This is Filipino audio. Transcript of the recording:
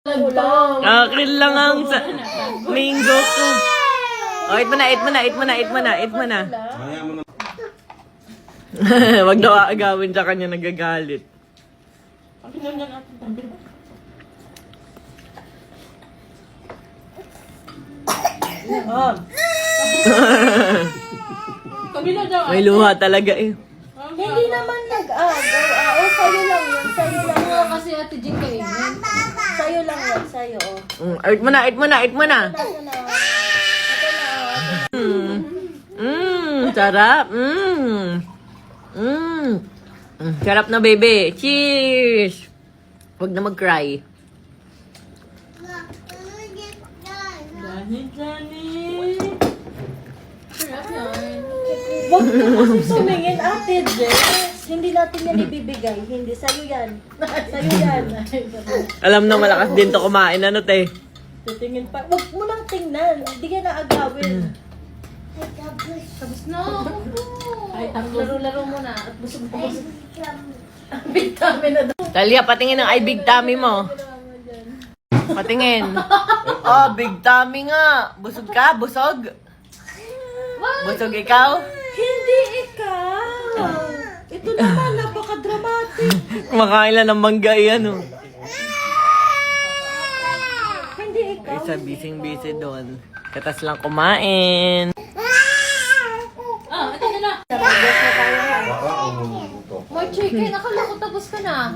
Akin lang ang mango ko. Oh, eat mo na, eat mo na, eat mo na, eat mo na, eat mo na. Wag daw aagawin sa kanya, nagagalit. May luha talaga eh. Hindi naman nag-agaw. Sa'yo lang yun. Sa'yo lang yun. Kasi Ate Jing kainin. Sa'yo lang yun. Sa'yo, oh. Eat mo na, eat mo na, eat mo na. Ito na. Ito na. Sarap. Sarap na, baby. Cheers. Huwag na mag-cry. Huwag ka kasi sumingin, Ate Jess. Hindi natin yan ibibigay. Hindi. Sa'yo yan. Sa'yo yan. Alam na malakas din to kumain. Ano, te? Titingin pa. Huwag mo lang tingnan. Hindi ka naagawin. Tapos na. Ay, laro-laro mo na. At busog mo. Big tummy na daw. Talia, patingin ng ay big tummy mo. Patingin. Oh, big tummy nga. Busog ka? Busog? Busog ikaw? Hindi ikaw. Ito naman, napaka-dramatic. Kumakain lang ng mangga yan, oh. Hindi ikaw. Isa busy doon. Katas lang kumain. Ah, ito na na. More chicken. Akala ko tapos ka na.